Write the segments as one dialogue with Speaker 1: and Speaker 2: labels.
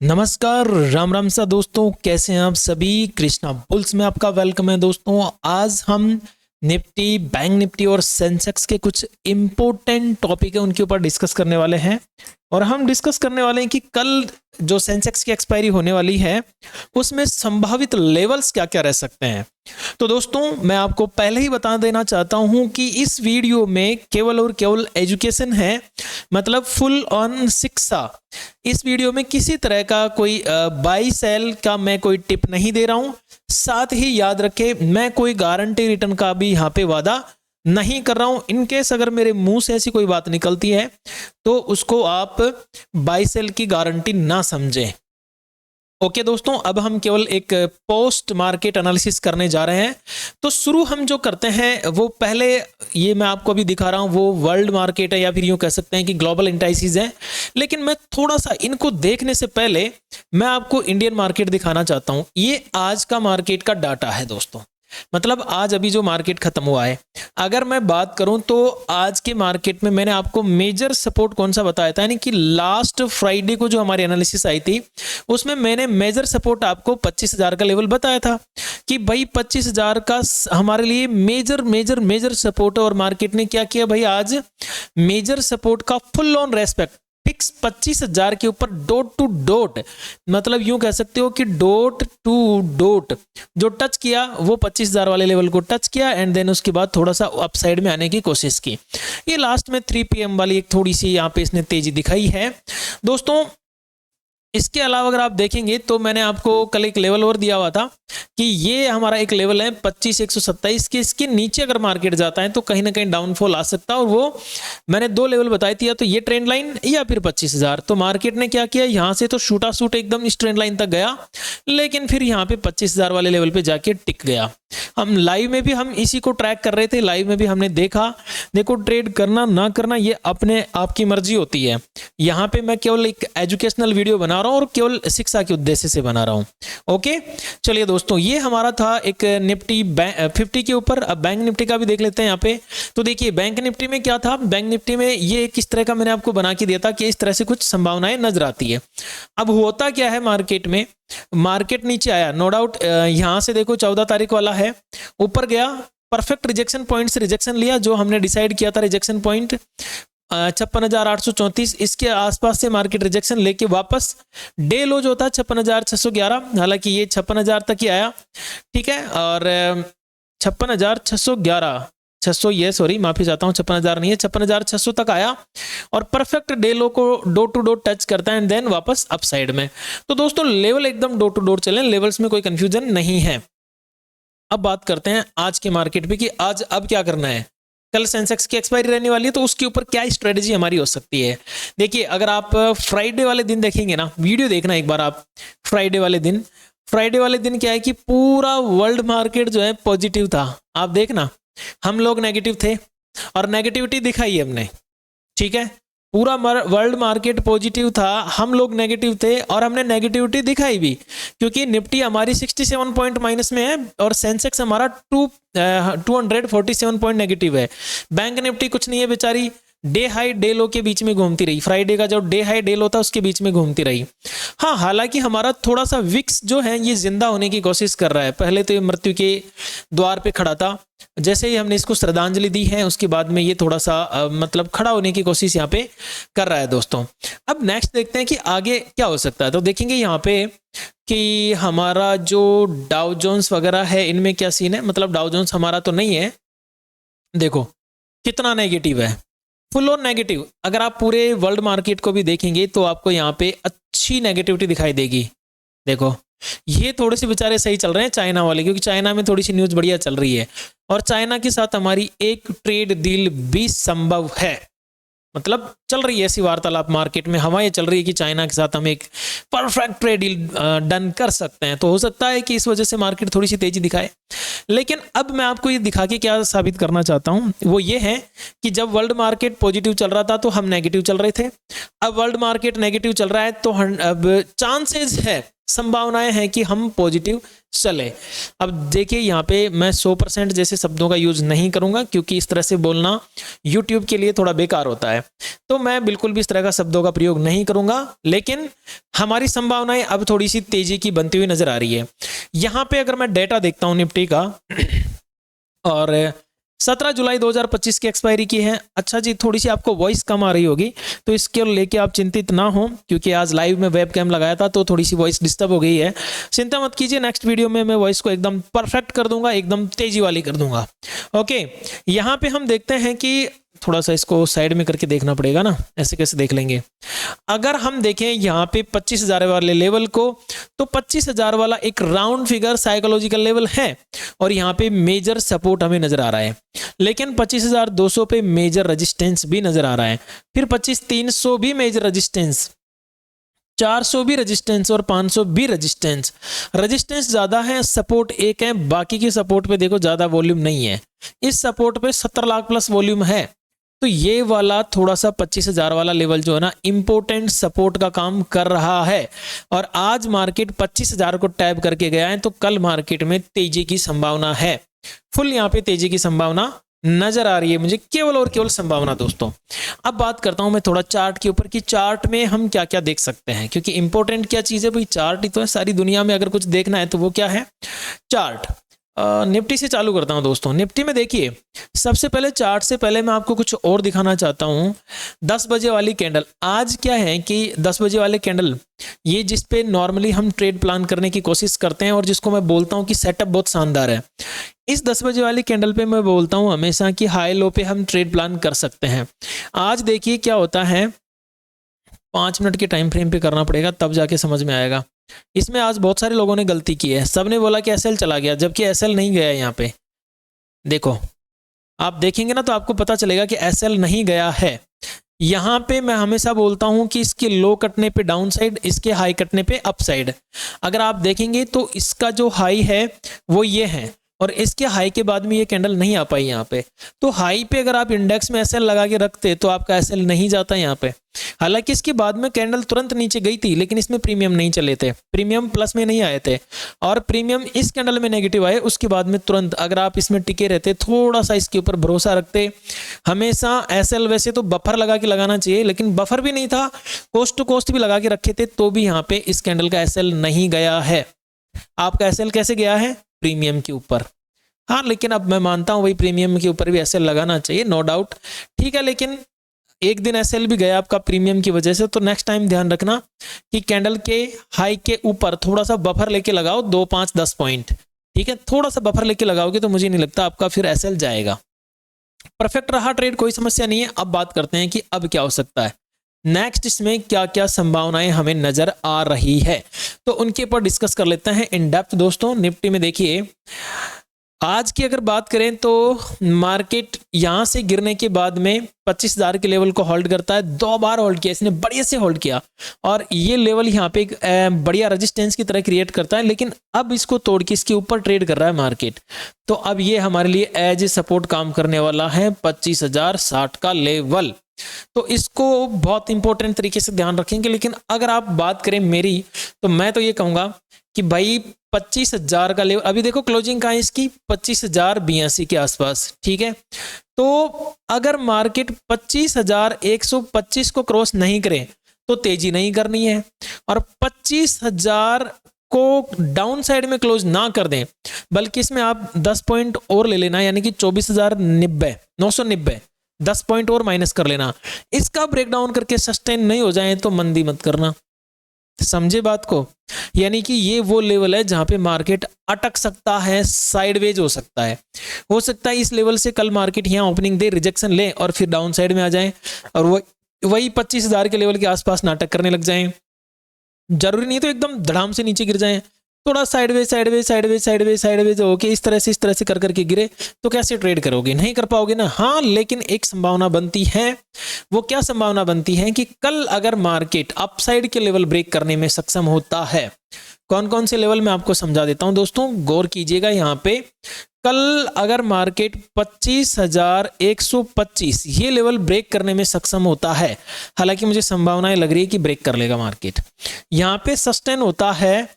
Speaker 1: नमस्कार, राम राम सा दोस्तों, कैसे हैं आप सभी। कृष्णा बुल्स में आपका वेलकम है दोस्तों। आज हम निफ्टी, बैंक निफ्टी और सेंसेक्स के कुछ इम्पोर्टेंट टॉपिक है उनके ऊपर डिस्कस करने वाले हैं। और हम डिस्कस करने वाले हैं कि कल जो सेंसेक्स की एक्सपायरी होने वाली है उसमें संभावित लेवल्स क्या क्या रह सकते हैं। तो दोस्तों, मैं आपको पहले ही बता देना चाहता हूं कि इस वीडियो में केवल और केवल एजुकेशन है, मतलब फुल ऑन शिक्षा। इस वीडियो में किसी तरह का कोई बाई सेल का मैं कोई टिप नहीं दे रहा हूं। साथ ही याद रखें, मैं कोई गारंटी रिटर्न का भी यहाँ पे वादा नहीं कर रहा हूं। इनकेस अगर मेरे मुंह से ऐसी कोई बात निकलती है तो उसको आप बाई सेल की गारंटी ना समझें। ओके दोस्तों, अब हम केवल एक पोस्ट मार्केट एनालिसिस करने जा रहे हैं। तो शुरू हम जो करते हैं वो पहले, ये मैं आपको अभी दिखा रहा हूं, वो वर्ल्ड मार्केट है या फिर यूं कह सकते हैं कि ग्लोबल इंडाइसिस है। लेकिन मैं थोड़ा सा इनको देखने से पहले मैं आपको इंडियन मार्केट दिखाना चाहता हूं। ये आज का मार्केट का डाटा है दोस्तों, मतलब आज अभी जो मार्केट खत्म हुआ है। अगर मैं बात करूं तो आज के मार्केट में मैंने आपको मेजर सपोर्ट कौन सा बताया था, यानी कि लास्ट फ्राइडे को जो हमारी एनालिसिस आई थी उसमें मैंने मेजर सपोर्ट आपको 25,000 का लेवल बताया था कि भाई 25,000 का हमारे लिए मेजर मेजर मेजर सपोर्ट है। और मार्केट ने क्या किया भाई, आज मेजर सपोर्ट का फुल ऑन रेस्पेक्ट फिक्स 25,000 के ऊपर डॉट टू डॉट, मतलब यूं कह सकते हो कि डॉट टू डॉट जो टच किया वो 25,000 वाले लेवल को टच किया एंड देन उसके बाद थोड़ा सा अपसाइड में आने की कोशिश की। ये लास्ट में 3 PM वाली एक थोड़ी सी यहाँ पे इसने तेजी दिखाई है दोस्तों। इसके अलावा अगर आप देखेंगे तो मैंने आपको कल एक लेवल और दिया हुआ था कि ये हमारा एक लेवल है 25,127 के। इसके नीचे अगर मार्केट जाता है तो कहीं ना कहीं डाउनफॉल आ सकता है। और वो मैंने 2 लेवल बताए थे, या तो ये ट्रेंड लाइन या फिर 25,000। तो मार्केट ने क्या किया, यहां से तो शूटा शूट एकदम इस ट्रेंड लाइन तक गया, लेकिन फिर यहाँ पे 25,000 वाले लेवल पे जाके टिक गया। हम लाइव में भी हम इसी को ट्रैक कर रहे थे, लाइव में भी हमने देखा। देखो, ट्रेड करना ना करना ये अपने आपकी मर्जी होती है। यहाँ पे मैं केवल एक एजुकेशनल वीडियो बना रहा हूँ और केवल शिक्षा के उद्देश्य से बना रहा हूँ। ओके, चलिए दोस्तों, ये हमारा था एक निफ्टी 50 के ऊपर। अब बैंक निफ्टी का भी देख लेते हैं यहाँ पे। तो देखिए, बैंक निफ्टी में क्या था, बैंक निफ्टी में ये किस तरह का मैंने आपको बना के दिया था कि इस तरह से कुछ संभावनाएं नजर आती है। अब होता क्या है मार्केट में, मार्केट नीचे आया, नो डाउट। यहां से देखो 14 तारीख वाला है, ऊपर गया, परफेक्ट रिजेक्शन पॉइंट से रिजेक्शन लिया, जो हमने डिसाइड किया था रिजेक्शन पॉइंट 56,834। इसके आसपास से मार्केट रिजेक्शन लेके वापस डे लो जो था 56,611, हालांकि ये 56,000 तक ही आया, ठीक है। और 56,611 600, ये सॉरी माफी चाहता हूँ, 56,000 नहीं है, 56,600 तक आया और परफेक्ट डे लो को डोर टू डोर टच करता है एंड देन वापस अप साइड में। तो दोस्तों, लेवल एकदम डोर टू डोर चलें, लेवल्स में कोई कंफ्यूजन नहीं है। अब बात करते हैं आज के मार्केट पे कि आज अब क्या करना है। कल सेंसेक्स की एक्सपायरी रहने वाली है, तो उसके ऊपर क्या स्ट्रेटेजी हमारी हो सकती है। देखिए, अगर आप फ्राइडे वाले दिन देखेंगे ना, वीडियो देखना एक बार आप। फ्राइडे वाले दिन क्या है कि पूरा वर्ल्ड मार्केट जो है पॉजिटिव था। आप देखना, हम लोग नेगेटिव थे और नेगेटिविटी दिखाई हमने, ठीक है। पूरा वर्ल्ड मार्केट पॉजिटिव था, हम लोग नेगेटिव थे और हमने नेगेटिविटी दिखाई भी, क्योंकि निफ्टी हमारी 67 पॉइंट माइनस में है और सेंसेक्स हमारा 247 पॉइंट नेगेटिव है। बैंक निफ्टी कुछ नहीं है बेचारी, डे हाई डे लो के बीच में घूमती रही। फ्राइडे का जो डे हाई डे लो था उसके बीच में घूमती रही। हाँ, हालांकि हमारा थोड़ा सा विक्स जो है ये जिंदा होने की कोशिश कर रहा है। पहले तो ये मृत्यु के द्वार पे खड़ा था, जैसे ही हमने इसको श्रद्धांजलि दी है उसके बाद में ये थोड़ा सा मतलब खड़ा होने की कोशिश यहाँ पे कर रहा है दोस्तों। अब नेक्स्ट देखते हैं कि आगे क्या हो सकता है। तो देखेंगे यहाँ पे कि हमारा जो डाउ जोन्स वगैरह है इनमें क्या सीन है। मतलब डाउ जोन्स हमारा तो नहीं है, देखो कितना नेगेटिव है, फुल ऑन नेगेटिव। अगर आप पूरे वर्ल्ड मार्केट को भी देखेंगे तो आपको यहाँ पे अच्छी नेगेटिविटी दिखाई देगी। देखो, ये थोड़े से बेचारे सही चल रहे हैं चाइना वाले, क्योंकि चाइना में थोड़ी सी न्यूज बढ़िया चल रही है और चाइना के साथ हमारी एक ट्रेड डील भी संभव है। मतलब चल रही है ऐसी वार्तालाप मार्केट में, हवाएं चल रही है कि चाइना के साथ हम एक परफेक्ट ट्रेड डील डन कर सकते हैं। तो हो सकता है कि इस वजह से मार्केट थोड़ी सी तेजी दिखाए। लेकिन अब मैं आपको ये दिखा के क्या साबित करना चाहता हूं, वो ये है कि जब वर्ल्ड मार्केट पॉजिटिव चल रहा था तो हम नेगेटिव चल रहे थे। अब वर्ल्ड मार्केट नेगेटिव चल रहा है तो अब चांसेस है संभावनाएं हैं कि हम पॉजिटिव चले। अब देखिए यहाँ पे मैं 100% जैसे शब्दों का यूज नहीं करूंगा, क्योंकि इस तरह से बोलना यूट्यूब के लिए थोड़ा बेकार होता है, तो मैं बिल्कुल भी इस तरह का शब्दों का प्रयोग नहीं करूंगा। लेकिन हमारी संभावनाएं अब थोड़ी सी तेजी की बनती हुई नजर आ रही है। यहाँ पे अगर मैं डेटा देखता हूं निफ्टी का, और 17 जुलाई 2025 की एक्सपायरी की है। अच्छा जी, थोड़ी सी आपको वॉइस कम आ रही होगी, तो इसके लेके आप चिंतित ना हो, क्योंकि आज लाइव में वेब कैम लगाया था तो थोड़ी सी वॉइस डिस्टर्ब हो गई है। चिंता मत कीजिए, नेक्स्ट वीडियो में मैं वॉइस को एकदम परफेक्ट कर दूंगा, एकदम तेजी वाली कर दूंगा। ओके, यहाँ पे हम देखते हैं कि थोड़ा सा इसको साइड में करके देखना पड़ेगा ना, ऐसे कैसे देख लेंगे। अगर हम देखें यहाँ पे 25,000 वाले लेवल को, तो 25,000 वाला एक राउंड फिगर साइकोलॉजिकल लेवल है, और यहाँ पे मेजर सपोर्ट हमें नजर आ रहा है। लेकिन 25,200 पे मेजर रेजिस्टेंस भी नजर आ रहा है, फिर 25,300 भी मेजर रेजिस्टेंस, 400 भी रेजिस्टेंस और 500 भी रेजिस्टेंस। रेजिस्टेंस ज्यादा है, सपोर्ट एक है, बाकी की सपोर्ट पे देखो ज्यादा वॉल्यूम नहीं है। इस सपोर्ट पे 70 लाख प्लस वॉल्यूम है, तो ये वाला थोड़ा सा 25,000 वाला लेवल जो है ना, इंपोर्टेंट सपोर्ट का काम कर रहा है। और आज मार्केट 25,000 को टैप करके गया है, तो कल मार्केट में तेजी की संभावना है, फुल यहाँ पे तेजी की संभावना नजर आ रही है मुझे, केवल और केवल संभावना दोस्तों। अब बात करता हूं मैं थोड़ा चार्ट के ऊपर कि चार्ट में हम क्या क्या देख सकते हैं, क्योंकि इंपॉर्टेंट क्या चीज है भाई, चार्ट ही तो है सारी दुनिया में। अगर कुछ देखना है तो वो क्या है, चार्ट। निफ्टी से चालू करता हूं दोस्तों। निफ्टी में देखिए, सबसे पहले चार्ट से पहले मैं आपको कुछ और दिखाना चाहता हूं। 10 बजे वाली कैंडल, आज क्या है कि 10 बजे वाले कैंडल, ये जिस पे नॉर्मली हम ट्रेड प्लान करने की कोशिश करते हैं, और जिसको मैं बोलता हूं कि सेटअप बहुत शानदार है। इस 10 बजे वाली कैंडल पे मैं बोलता हूं हमेशा कि हाई लो पे हम ट्रेड प्लान कर सकते हैं। आज देखिए क्या होता है, 5 मिनट के टाइम फ्रेम पे करना पड़ेगा, तब जाके समझ में आएगा। इसमें आज बहुत सारे लोगों ने गलती की है, सबने बोला कि एसएल चला गया, जबकि एसएल नहीं गया। यहाँ पे देखो, आप देखेंगे ना तो आपको पता चलेगा कि एसएल नहीं गया है। यहाँ पे मैं हमेशा बोलता हूं कि इसके लो कटने पे डाउन साइड, इसके हाई कटने पे अप साइड। अगर आप देखेंगे तो इसका जो हाई है वो ये है, और इसके हाई के बाद में ये कैंडल नहीं आ पाई यहाँ पे। तो हाई पे अगर आप इंडेक्स में एसएल लगा के रखते तो आपका एसएल नहीं जाता यहाँ पे। हालांकि इसके बाद में कैंडल तुरंत नीचे गई थी, लेकिन इसमें प्रीमियम नहीं चले थे, प्रीमियम प्लस में नहीं आए थे, और प्रीमियम इस कैंडल में नेगेटिव आए। उसके बाद में तुरंत अगर आप इसमें टिके रहते, थोड़ा सा इसके ऊपर भरोसा रखते, हमेशा एसएल वैसे तो बफर लगा के लगाना चाहिए, लेकिन बफर भी नहीं था, कोस्ट टू कोस्ट भी लगा के रखे थे, तो भी यहाँ पे इस कैंडल का एसएल नहीं गया है। आपका एसएल कैसे गया है, प्रीमियम के ऊपर। हाँ, लेकिन अब मैं मानता हूं वही प्रीमियम के ऊपर भी एसएल लगाना चाहिए, नो डाउट, ठीक है। लेकिन एक दिन एसएल भी गया आपका प्रीमियम की वजह से, तो नेक्स्ट टाइम ध्यान रखना कि कैंडल के हाई के ऊपर थोड़ा सा बफर लेके लगाओ, 2, 5, 10 पॉइंट, ठीक है। थोड़ा सा बफर लेके लगाओगे तो मुझे नहीं लगता आपका फिर एसएल जाएगा। परफेक्ट रहा ट्रेड, कोई समस्या नहीं है। अब बात करते हैं कि अब क्या हो सकता है नेक्स्ट, इसमें क्या क्या संभावनाएं हमें नजर आ रही है, तो उनके ऊपर डिस्कस कर लेते हैं इन डेप्थ दोस्तों। निफ्टी में देखिए, आज की अगर बात करें तो मार्केट यहां से गिरने के बाद में 25,000 के लेवल को होल्ड करता है। 2 बार होल्ड किया इसने, बढ़िया से होल्ड किया, और ये लेवल यहाँ पे एक बढ़िया रेजिस्टेंस की तरह क्रिएट करता है, लेकिन अब इसको तोड़ के इसके ऊपर ट्रेड कर रहा है मार्केट। तो अब ये हमारे लिए एज ए सपोर्ट काम करने वाला है 25,060 का लेवल, तो इसको बहुत इंपॉर्टेंट तरीके से ध्यान रखेंगे। लेकिन अगर आप बात करें मेरी, तो मैं तो ये कहूंगा कि भाई 25,000 का लेवल, अभी देखो क्लोजिंग कहाँ है इसकी, 25,082 के आसपास, ठीक है। तो अगर मार्केट 25,125 को क्रॉस नहीं करे तो तेजी नहीं करनी है, और 25,000 को डाउन साइड में क्लोज ना कर दें, बल्कि इसमें आप 10 पॉइंट और ले लेना, यानी कि 24,990, 10 पॉइंट और माइनस कर लेना। इसका ब्रेकडाउन करके सस्टेन नहीं हो जाए तो मंदी मत करना, समझे बात को। यानी कि ये वो लेवल है जहां पे मार्केट अटक सकता है, साइडवेज हो सकता है इस लेवल से कल मार्केट यहां ओपनिंग दे, रिजेक्शन ले, और फिर डाउन साइड में आ जाए, और वही 25,000 के लेवल के आसपास नाटक करने लग जाएं। जरूरी नहीं तो एकदम धड़ाम से नीचे गिर जाएं, थोड़ा साइडवेज होके इस तरह से कर करके गिरे, तो कैसे ट्रेड करोगे, नहीं कर पाओगे ना। हाँ, लेकिन एक संभावना बनती है। वो क्या संभावना बनती है कि कल अगर मार्केट अपसाइड के लेवल ब्रेक करने में सक्षम होता है, कौन कौन से लेवल मैं आपको समझा देता हूं दोस्तों, गौर कीजिएगा। यहाँ पे कल अगर मार्केट 25,125 ये लेवल ब्रेक करने में सक्षम होता है, हालांकि मुझे संभावनाएं लग रही है कि ब्रेक कर लेगा मार्केट, यहाँ पे सस्टेन होता है,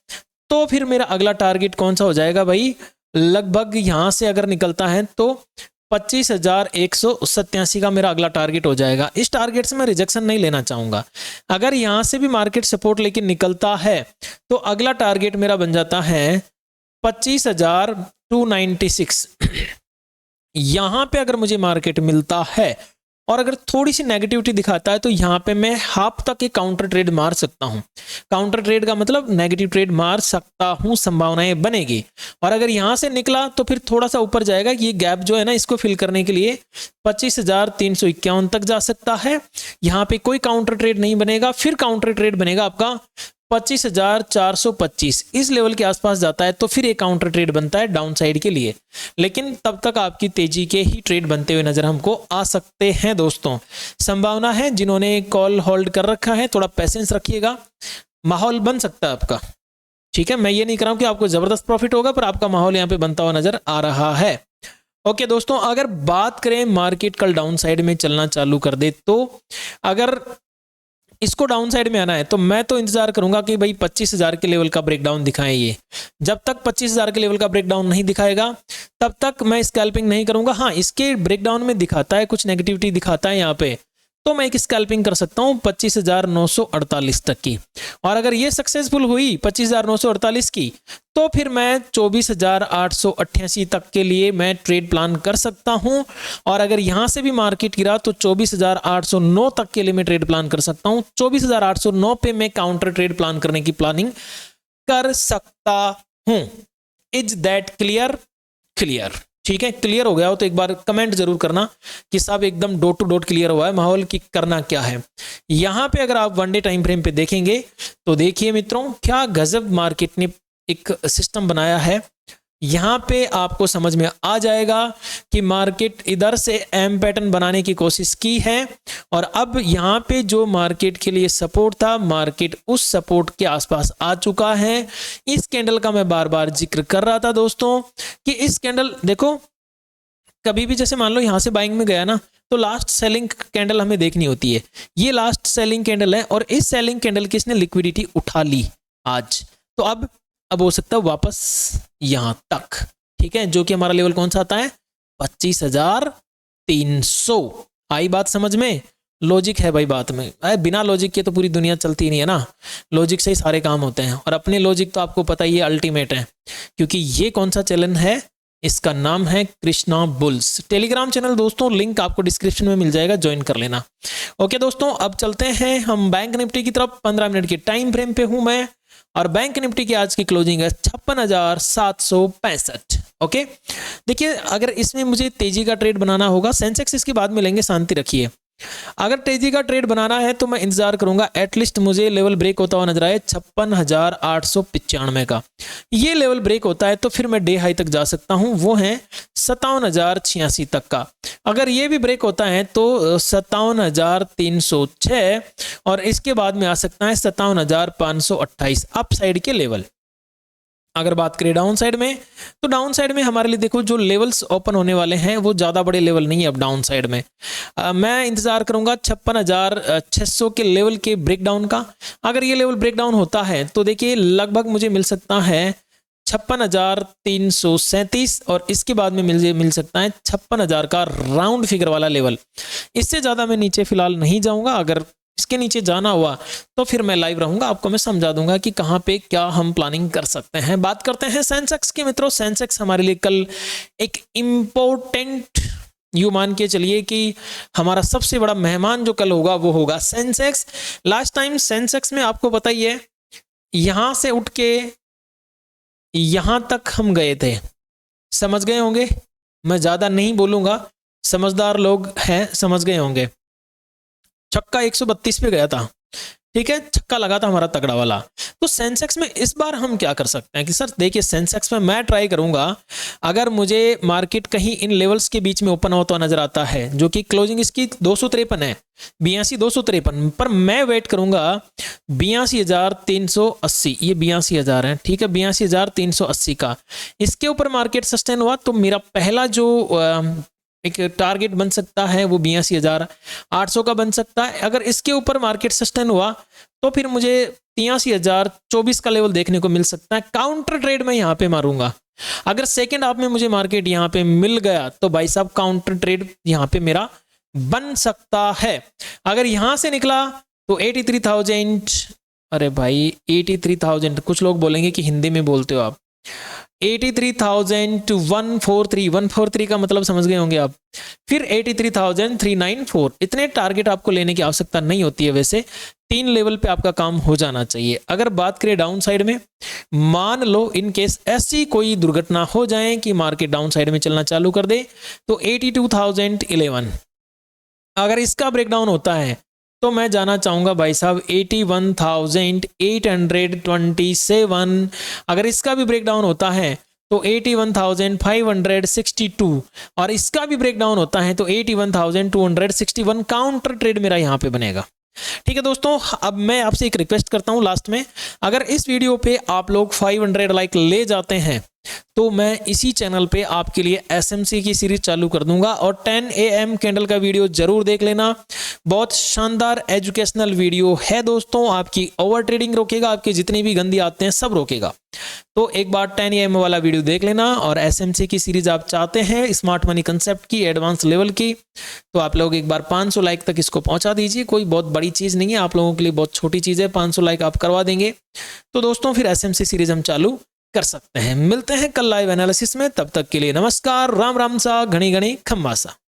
Speaker 1: तो फिर मेरा अगला टारगेट कौन सा हो जाएगा भाई, लगभग यहां से अगर निकलता है तो 25,187 का मेरा अगला टारगेट हो जाएगा। इस टारगेट से मैं रिजेक्शन नहीं लेना चाहूंगा। अगर यहां से भी मार्केट सपोर्ट लेके निकलता है तो अगला टारगेट मेरा बन जाता है 25,296। यहां पे अगर मुझे मार्केट मिलता है और अगर थोड़ी सी नेगेटिविटी दिखाता है तो यहाँ पे मैं हाफ तक एक काउंटर ट्रेड मार सकता हूँ। काउंटर ट्रेड का मतलब नेगेटिव ट्रेड मार सकता हूँ, संभावनाएं बनेगी। और अगर यहाँ से निकला तो फिर थोड़ा सा ऊपर जाएगा, ये गैप जो है ना इसको फिल करने के लिए 25,351 तक जा सकता है। यहाँ पे कोई काउंटर ट्रेड नहीं बनेगा, फिर काउंटर ट्रेड बनेगा आपका 25,425। इस लेवल के आसपास जाता है तो फिर एक काउंटर ट्रेड बनता है डाउन साइड के लिए, लेकिन तब तक आपकी तेजी के ही ट्रेड बनते हुए नजर हमको आ सकते हैं दोस्तों। संभावना है, जिन्होंने कॉल होल्ड कर रखा है थोड़ा पेशेंस रखिएगा, माहौल बन सकता है आपका, ठीक है। मैं ये नहीं कर रहा हूं कि आपको जबरदस्त प्रॉफिट होगा, पर आपका माहौल यहाँ पे बनता हुआ नजर आ रहा है। ओके दोस्तों, अगर बात करें मार्केट कल डाउन साइड में चलना चालू कर दे, तो अगर इसको डाउन साइड में आना है तो मैं तो इंतजार करूंगा कि भाई 25,000 के लेवल का ब्रेकडाउन दिखाएं। ये जब तक 25,000 के लेवल का ब्रेकडाउन नहीं दिखाएगा तब तक मैं स्कैल्पिंग नहीं करूंगा। हाँ, इसके ब्रेकडाउन में दिखाता है, कुछ नेगेटिविटी दिखाता है यहाँ पे, तो मैं एक स्कैल्पिंग कर सकता हूँ 25,948 तक की। और अगर ये सक्सेसफुल हुई 25,948 की, तो फिर मैं 24,888 तक के लिए मैं ट्रेड प्लान कर सकता हूं। और अगर यहां से भी मार्केट गिरा तो 24,809 तक के लिए मैं ट्रेड प्लान कर सकता हूं। 24,809 पे मैं काउंटर ट्रेड प्लान करने की प्लानिंग कर सकता हूं। Is that clear? क्लियर, ठीक है। क्लियर हो गया हो तो एक बार कमेंट जरूर करना कि साहब एकदम डॉट टू डॉट क्लियर हुआ है माहौल की, करना क्या है। यहां पे अगर आप वन डे टाइम फ्रेम पे देखेंगे तो देखिए मित्रों, क्या गजब मार्केट ने एक सिस्टम बनाया है। यहां पे आपको समझ में आ जाएगा कि मार्केट इधर से एम पैटर्न बनाने की कोशिश की है, और अब यहां पे जो मार्केट के लिए सपोर्ट था, मार्केट उस सपोर्ट के आसपास आ चुका है। इस कैंडल का मैं बार बार जिक्र कर रहा था दोस्तों कि इस कैंडल देखो, कभी भी जैसे मान लो यहां से बाइंग में गया ना, तो लास्ट सेलिंग कैंडल हमें देखनी होती है। ये लास्ट सेलिंग कैंडल है और इस सेलिंग कैंडल की इसने लिक्विडिटी उठा ली आज, तो अब हो सकता है वापस यहां तक, ठीक है, जो कि हमारा लेवल कौन सा आता है 25,300। आई बात समझ में? लॉजिक है भाई बात में, बिना लॉजिक के तो पूरी दुनिया चलती नहीं है ना, लॉजिक से ही सारे काम होते हैं। और अपने लॉजिक तो आपको पता ही है अल्टीमेट है, क्योंकि ये कौन सा चैनल है, इसका नाम है कृष्णा बुल्स। टेलीग्राम चैनल दोस्तों, लिंक आपको डिस्क्रिप्शन में मिल जाएगा, ज्वाइन कर लेना। ओके दोस्तों, अब चलते हैं हम बैंक निफ्टी की तरफ। 15 मिनट के टाइम फ्रेम पे हूं मैं, और बैंक निफ्टी की आज की क्लोजिंग है 56,765। ओके, देखिए अगर इसमें मुझे तेजी का ट्रेड बनाना होगा, सेंसेक्स इसके बाद में लेंगे, शांति रखिए। अगर तेजी का ट्रेड बनाना है तो मैं इंतजार करूंगा, एटलीस्ट मुझे लेवल ब्रेक होता हुआ नजर आए 56,895 का। ये लेवल ब्रेक होता है तो फिर मैं डे हाई तक जा सकता हूं, वो है 57,086 तक का। अगर ये भी ब्रेक होता है तो 57,306, और इसके बाद में आ सकता है 57,528 अप साइड के लेवल। अगर बात करें डाउन साइड में, तो डाउन साइड में हमारे लिए देखो जो लेवल्स ओपन होने वाले हैं वो ज़्यादा बड़े लेवल नहीं है अब डाउन साइड में। मैं इंतजार करूंगा 56,600 के लेवल के ब्रेकडाउन का। अगर ये लेवल ब्रेकडाउन होता है तो देखिए लगभग मुझे मिल सकता है 56,337, और इसके बाद में मिल सकता है 56,000 का राउंड फिगर वाला लेवल। इससे ज़्यादा मैं नीचे फिलहाल नहीं जाऊँगा, अगर इसके नीचे जाना हुआ तो फिर मैं लाइव रहूंगा, आपको मैं समझा दूंगा कि कहां पे क्या हम प्लानिंग कर सकते हैं। बात करते हैं सेंसेक्स की मित्रों। सेंसेक्स हमारे लिए कल एक इम्पोर्टेंट, यू मान के चलिए कि हमारा सबसे बड़ा मेहमान जो कल होगा वो होगा सेंसेक्स। लास्ट टाइम सेंसेक्स में आपको पता ही है, यहां से उठ के यहां तक हम गए थे, समझ गए होंगे, मैं ज्यादा नहीं बोलूंगा, समझदार लोग हैं समझ गए होंगे। छक्का 132 पे गया था, ठीक है, छक्का लगा था हमारा तगड़ा वाला। तो सेंसेक्स में इस बार हम क्या कर सकते हैं कि सर देखिए सेंसेक्स में मैं ट्राई करूंगा, अगर मुझे मार्केट कहीं इन लेवल्स के बीच में ओपन होता नजर आता है, जो कि क्लोजिंग इसकी 253 है, 82,253, पर मैं वेट करूंगा 82,380, ये 82,000 है, ठीक है, 82,380 का। इसके ऊपर मार्केट सस्टेन हुआ तो मेरा पहला जो एक टारगेट बन सकता है वो 82,800 का बन सकता है। अगर इसके ऊपर मार्केट सस्टेन हुआ तो फिर मुझे 83,024 का लेवल देखने को मिल सकता है। काउंटर ट्रेड में यहाँ पे मारूंगा। अगर सेकेंड हाफ में मुझे मार्केट यहाँ पे मिल गया तो भाई साहब काउंटर ट्रेड यहाँ पे मेरा बन सकता है। अगर यहां से निकला तो 83,000, अरे भाई 83,000, कुछ लोग बोलेंगे कि हिंदी में बोलते हो आप, 83,000 to 143 का मतलब समझ गए होंगे आप। फिर 83,394, इतने टारगेट आपको लेने की आवश्यकता नहीं होती है, वैसे 3 लेवल पे आपका काम हो जाना चाहिए। अगर बात करें डाउन साइड में, मान लो इन केस ऐसी कोई दुर्घटना हो जाए कि मार्केट डाउन साइड में चलना चालू कर दे तो 82,011, अगर इसका ब्रेकडाउन होता है तो मैं जाना चाहूंगा भाई साहब 81,827। अगर इसका भी ब्रेकडाउन होता है तो 81,562, और इसका भी ब्रेकडाउन होता है तो 81,261। काउंटर ट्रेड मेरा यहां पे बनेगा। ठीक है दोस्तों, अब मैं आपसे एक रिक्वेस्ट करता हूं लास्ट में, अगर इस वीडियो पे आप लोग 500 लाइक ले जाते हैं तो मैं इसी चैनल पे आपके लिए एसएमसी की सीरीज चालू कर दूंगा, और 10 AM कैंडल का वीडियो जरूर देख लेना। बहुत शानदार एजुकेशनल वीडियो है दोस्तों, आपकी ओवर ट्रेडिंग रोकेगा, आपके जितनी भी गंदी आते हैं सब रोकेगा। तो एक बार 10 AM वाला वीडियो देख लेना। और एसएमसी की सीरीज आप चाहते हैं स्मार्ट मनी कंसेप्ट की, एडवांस लेवल की, तो आप लोग एक बार 500 लाइक तक इसको पहुंचा दीजिए। कोई बहुत बड़ी चीज नहीं है, आप लोगों के लिए बहुत छोटी चीज है, 500 लाइक आप करवा देंगे तो दोस्तों फिर एसएमसी सीरीज हम चालू कर सकते हैं। मिलते हैं कल लाइव एनालिसिस में, तब तक के लिए नमस्कार, राम राम सा, घनी घनी खम्बा सा।